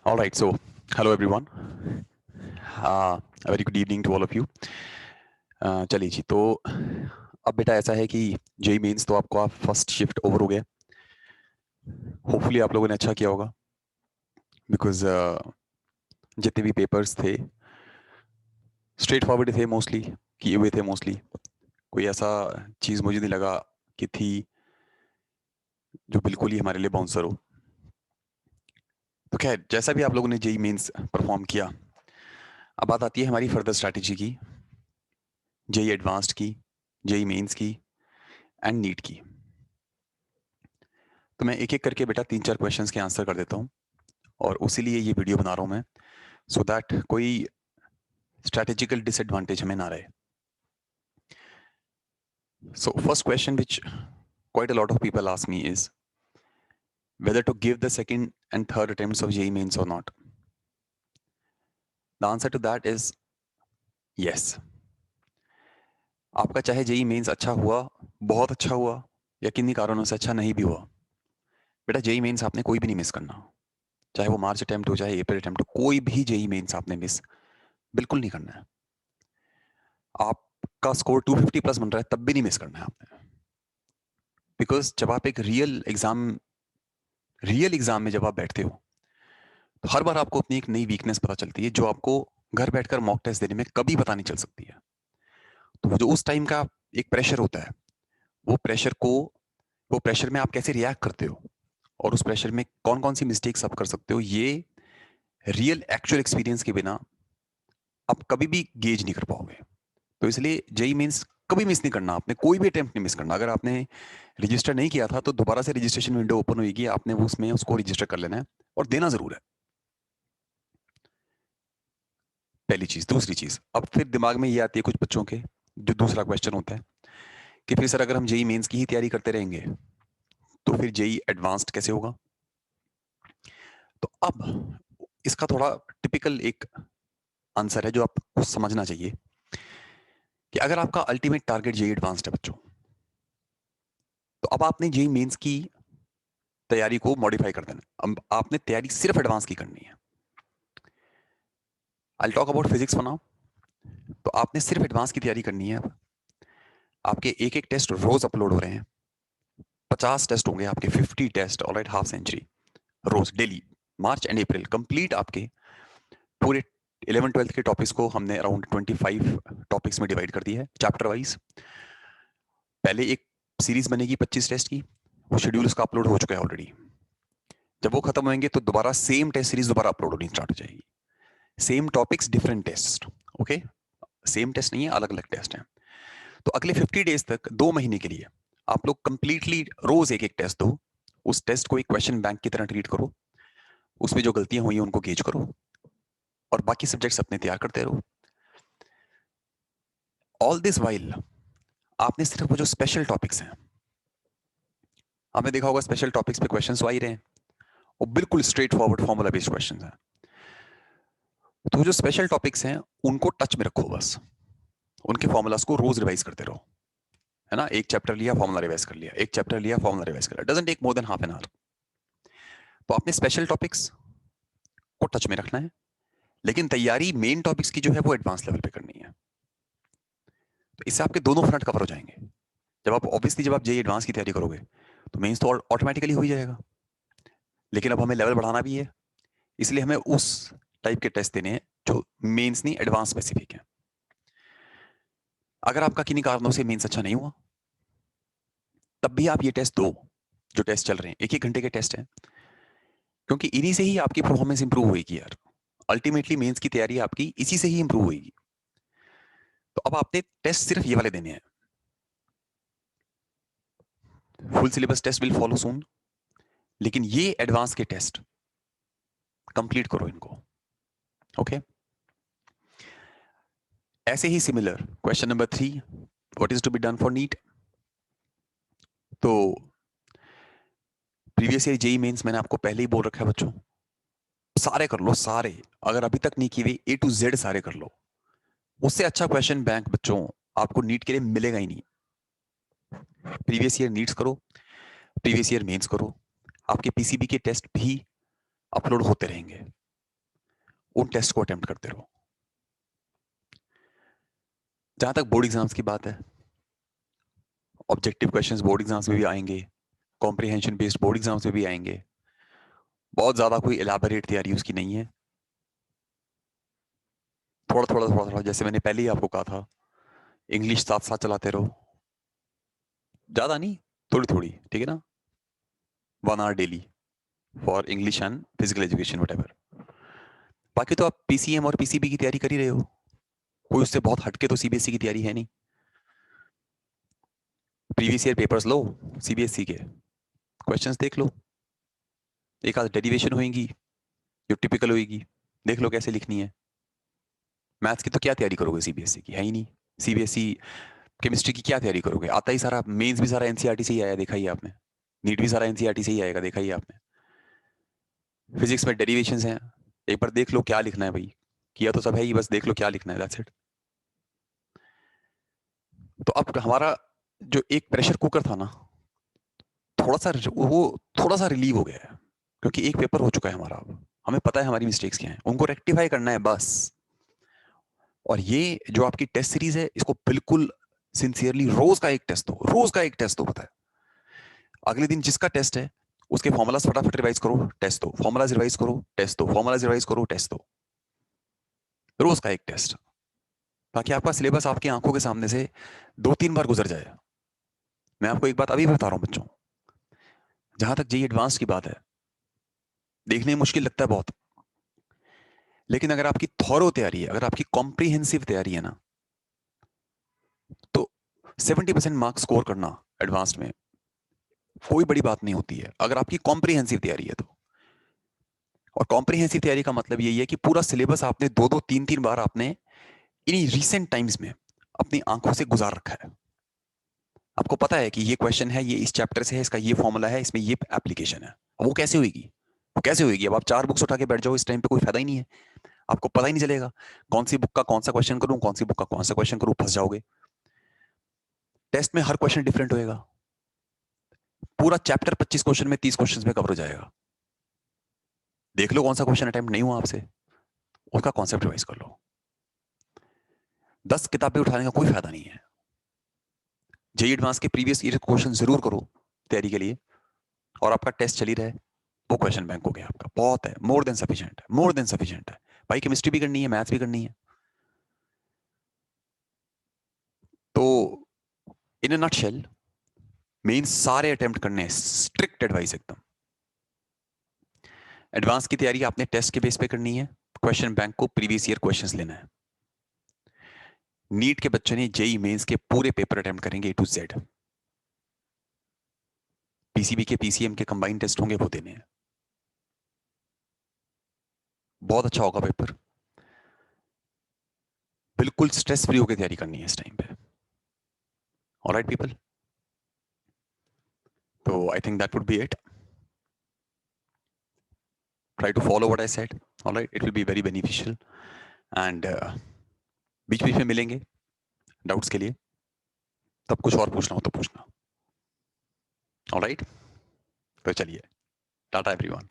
All right, so hello everyone. A very good evening to all of you. चलिए जी, तो अब बेटा ऐसा है कि जेई मेंस तो आपको आप फर्स्ट शिफ्ट ओवर हो गया। होपफुली आप लोगों ने अच्छा किया होगा बिकॉज जितने भी पेपर्स थे स्ट्रेट फॉरवर्ड थे, मोस्टली किए हुए थे मोस्टली। कोई ऐसा चीज़ मुझे नहीं लगा कि थी जो बिल्कुल ही हमारे लिए बाउंसर हो। तो खैर, जैसा भी आप लोगों ने जेई मेंस परफॉर्म किया, अब बात आती है हमारी फर्दर स्ट्रैटेजी की, जेई एडवांस्ड की, जेई मेंस की एंड नीट की। तो मैं एक एक करके बेटा 3-4 क्वेश्चंस के आंसर कर देता हूँ और उसी लिए ये वीडियो बना रहा हूँ मैं, सो दैट कोई स्ट्रैटेजिकल डिसएडवांटेज हमें ना रहे। So first question which quite a lot of people ask me is whether to give the second and third attempts of JEE mains or not. The answer to that is yes. आपका चाहे JEE mains अच्छा हुआ, बहुत अच्छा हुआ, या किन्हीं कारणों से अच्छा नहीं भी हुआ, बेटा जेई मेंस आपने कोई भी नहीं मिस करना। चाहे वो मार्च अटेम्प्ट हो, चाहे अप्रैल अटेम्प्ट हो, कोई भी जेई मेंस आपने मिस बिल्कुल नहीं करना है। आपका स्कोर 250 प्लस बन रहा है तब भी नहीं मिस करना है आपने। बिकॉज जब आप एक रियल एग्जाम में जब आप बैठते हो तो हर बार आपको अपनी एक नई वीकनेस पता चलती है जो आपको घर बैठकर मॉक टेस्ट देने में कभी पता नहीं चल सकती है। तो वो जो उस टाइम का एक प्रेशर होता है, वो प्रेशर को वो प्रेशर में आप कैसे रिएक्ट करते हो और उस प्रेशर में कौन कौन सी मिस्टेक्स आप कर सकते हो, ये रियल एक्चुअल एक्सपीरियंस के बिना आप कभी भी गेज नहीं कर पाओगे। तो इसलिए जेई मीन्स कभी मिस नहीं करना, आपने कोई भी अटेम्प्ट नहीं मिस करना। अगर आपने रजिस्टर नहीं किया था तो दोबारा से रजिस्ट्रेशन विंडो ओपन होगी, आपने वो उसमें उसको रजिस्टर कर लेना है और देना जरूर है। पहली चीज। दूसरी चीज, अब फिर दिमाग में ये आती है कुछ बच्चों के, जो दूसरा क्वेश्चन होता है कि फिर सर अगर हम जेई मेंस की ही तैयारी करते रहेंगे तो फिर जेई एडवांस्ड कैसे होगा। तो अब इसका थोड़ा टिपिकल एक आंसर है जो आपको समझना चाहिए कि अगर आपका अल्टीमेट टारगेट जेई एडवांस्ड है बच्चों, तो अब आपने जेई मेंस की तैयारी को मॉडिफाई कर देना। अब आपने तैयारी सिर्फ एडवांस की करनी है। I talk about physics for now. तो आपने सिर्फ एडवांस की तैयारी करनी है। अब आपके एक एक टेस्ट रोज अपलोड हो रहे हैं, 50 टेस्ट होंगे आपके, 50 टेस्ट, ऑलराइट, हाफ सेंचुरी रोज daily, March and April complete. आपके पूरे 11th 12th के टॉपिक्स को हमने अराउंड 25 टॉपिक्स में डिवाइड कर दिया है चैप्टर वाइज। पहले एक सीरीज बनेगी 25 टेस्ट की, वो शेड्यूल उसका अपलोड हो चुका है ऑलरेडी। जब वो खत्म होंगे तो दोबारा सेम टेस्ट सीरीज दोबारा अपलोड होनी स्टार्ट हो जाएगी। Same topics different test, okay. Same test नहीं है, अलग अलग टेस्ट हैं। तो अगले 50 डेज तक, 2 महीने के लिए, आप लोग कंप्लीटली रोज एक एक टेस्ट दो। उस टेस्ट को एक क्वेश्चन बैंक की तरह ट्रीट करो, उसमें जो गलतियां हुई हैं उनको गेज करो और बाकी सब्जेक्ट्स अपने तैयार करते रहो। ऑल दिस वाइल आपने सिर्फ वो जो स्पेशल टॉपिक्स हैं, आपने देखा होगा स्पेशल टॉपिक्स पे क्वेश्चंस तो आ ही रहे हैं और बिल्कुल straight forward formula based questions हैं। तो वो जो स्पेशल टॉपिक्स हैं उनको टच में रखो बस, उनके फॉर्मूलाज को रोज रिवाइज करते रहो, है ना। एक चैप्टर लिया, फॉर्मूला रिवाइज कर लिया, एक चैप्टर लिया, फॉर्मूला रिवाइज कर लिया, doesn't take more than half an hour. तो आपने स्पेशल टॉपिक्स को टच में रखना है, लेकिन तैयारी मेन टॉपिक्स की जो है वो एडवांस लेवल पे करनी है। तो इससे आपके दोनों फ्रंट कवर हो जाएंगे। जब आप जेई एडवांस की तैयारी करोगे तो मेंस तो ऑटोमेटिकली हो ही जाएगा, लेकिन अब हमें लेवल बढ़ाना भी है, इसलिए हमें उस टाइप के टेस्ट देने हैं जो मेंस नहीं, एडवांस स्पेसिफिक है। अगर आपका किन्हीं कारणों से मेंस अच्छा नहीं हुआ, तब भी आप ये टेस्ट दो। जो टेस्ट चल रहे हैं 1-1 घंटे के टेस्ट हैं, क्योंकि इन्हीं से ही आपकी परफॉर्मेंस इंप्रूव होगी यार। अल्टीमेटली मेंस की तैयारी आपकी इसी से ही इंप्रूव होगी। तो अब आपने टेस्ट सिर्फ ये वाले देने हैं। Full syllabus test will follow soon, लेकिन ये एडवांस के टेस्ट कंप्लीट करो इनको, ओके। ऐसे ही similar question number 3, what is to be done for NEET. तो प्रीवियस ईयर जेई मेंस मैंने आपको पहले ही बोल रखा है बच्चों, सारे कर लो, सारे। अगर अभी तक नहीं किए हुए A to Z सारे कर लो। उससे अच्छा क्वेश्चन बैंक बच्चों आपको नीट के लिए मिलेगा ही नहीं। प्रीवियस ईयर नीट्स करो, प्रीवियस ईयर मेंस करो, आपके पीसीबी के टेस्ट भी अपलोड होते रहेंगे। उन टेस्ट को अटेम्प्ट करते रहो। जहां तक बोर्ड एग्जाम्स की बात है, ऑब्जेक्टिव क्वेश्चंस बोर्ड एग्जाम्स में भी आएंगे, कॉम्प्रिहेंशन बेस्ड बोर्ड एग्जाम्स में भी आएंगे। बहुत ज्यादा कोई एलाबोरेट तैयारी उसकी नहीं है, थोड़ा थोड़ा थोड़ा थोड़ा, जैसे मैंने पहले ही आपको कहा था, इंग्लिश साथ साथ चलाते रहो, ज्यादा नहीं, थोड़ी थोड़ी, ठीक है ना, 1 hour daily for English and physical education what. बाकी तो आप पीसीएम और पीसीबी की तैयारी कर ही रहे हो, कोई उससे बहुत हटके तो सीबीएसई की तैयारी है नहीं। प्रीवियस ईयर पेपर्स लो सीबीएसई के, क्वेश्चंस देख लो, एक आध डेरिवेशन होगी जो टिपिकल होगी, देख लो कैसे लिखनी है। मैथ्स की तो क्या तैयारी करोगे, सीबीएसई की है ही नहीं। सीबीएसई केमिस्ट्री की क्या तैयारी करोगे, आता ही सारा, मेंस भी सारा एनसीईआरटी से ही आया, देखा ही आपने। नीट भी सारा एनसीईआरटी से ही आएगा, देखा ही आपने। फिजिक्स में डेरिवेशंस हैं, एक बार देख लो क्या लिखना है भाई, किया तो सब है ही, बस देख लो क्या लिखना है, दैट्स इट। तो अब हमारा जो एक प्रेशर कुकर था ना, थोड़ा सा वो थोड़ा सा रिलीव हो गया है, क्योंकि एक पेपर हो चुका है हमारा। अब हमें पता है हमारी मिस्टेक्स क्या हैं, उनको रेक्टिफाई करना है बस। और ये जो आपकी टेस्ट सीरीज है, इसको बिल्कुल सिंसियरली रोज का एक टेस्ट दो, रोज का एक टेस्ट दो, पता है। अगले दिन जिसका टेस्ट है उसके फॉर्मूलाज फटाफट रिवाइज करो, टेस्ट दो, फॉर्मूलाज रिवाइज करो, टेस्ट दो, फॉर्मूलाज रिवाइज करो, टेस्ट दो, रोज का एक टेस्ट, ताकि आपका सिलेबस आपकी आंखों के सामने से 2-3 बार गुजर जाए। मैं आपको एक बात अभी बता रहा हूं बच्चों, जहां तक जेई एडवांस की बात है, देखने में मुश्किल लगता है बहुत, लेकिन अगर आपकी थॉरो तैयारी है, अगर आपकी कॉम्प्रिहेंसिव तैयारी है ना, तो 70% मार्क्स स्कोर करना एडवांस्ड में कोई बड़ी बात नहीं होती है, अगर आपकी कॉम्प्रिहेंसिव तैयारी है तो। और कॉम्प्रिहेंसिव तैयारी का मतलब यही है कि पूरा सिलेबस आपने 2-2, 3-3 बार आपने इन्हीं रिसेंट टाइम्स में अपनी आंखों से गुजार रखा है। आपको पता है कि ये क्वेश्चन है, ये इस चैप्टर से है, इसका ये फॉर्मूला है, इसमें ये एप्लीकेशन है। अब वो कैसे होगी, वो कैसे होगी? अब आप 4 बुक्स उठा के बैठ जाओ इस टाइम पे, कोई फायदा ही नहीं है, आपको पता ही नहीं चलेगा कौन सी बुक का कौन सा क्वेश्चन करूं, कौन सी बुक का कौन सा क्वेश्चन करूं, फंस जाओगे। टेस्ट में हर क्वेश्चन डिफरेंट होएगा, पूरा चैप्टर 25 क्वेश्चन में 30 क्वेश्चन में कवर हो जाएगा। देख लो कौन सा क्वेश्चन अटेम्प्ट नहीं हुआ आपसे, उसका कॉन्सेप्ट रिवाइज कर लो। 10 किताबें उठाने का कोई फायदा नहीं है। जेई एडवांस के प्रीवियस ईयर क्वेश्चन जरूर करो तैयारी के लिए, और आपका टेस्ट चली रहे, वो क्वेश्चन बैंक हो गया आपका, बहुत है, मोर देन सफिशिएंट है, मोर देन सफिशिएंट है। भाई केमिस्ट्री भी करनी है, मैथ्स भी करनी है। तो इन अ नटशेल, मेन सारे अटेम्प्ट करने हैं, स्ट्रिक्ट एडवाइस एकदम। एडवांस की तैयारी आपने टेस्ट के बेस पे करनी है, क्वेश्चन बैंक को प्रीवियस ईयर क्वेश्चंस लेना है। नीट के बच्चे ने जेई मेंस के पूरे पेपर अटेम्प्ट करेंगे A to Z। पीसीबी के पीसीएम के कंबाइंड टेस्ट होंगे, वो देने हैं। बहुत अच्छा होगा पेपर, बिल्कुल स्ट्रेस फ्री होकर तैयारी करनी है इस टाइम पे। ऑलराइट पीपल, तो I think that would be it. Try to follow what I said. All right, it will be very beneficial. And बीच बीच में मिलेंगे डाउट्स के लिए, तब कुछ और पूछना हो तो पूछना। ऑलराइट, तो चलिए, टाटा एवरीवन।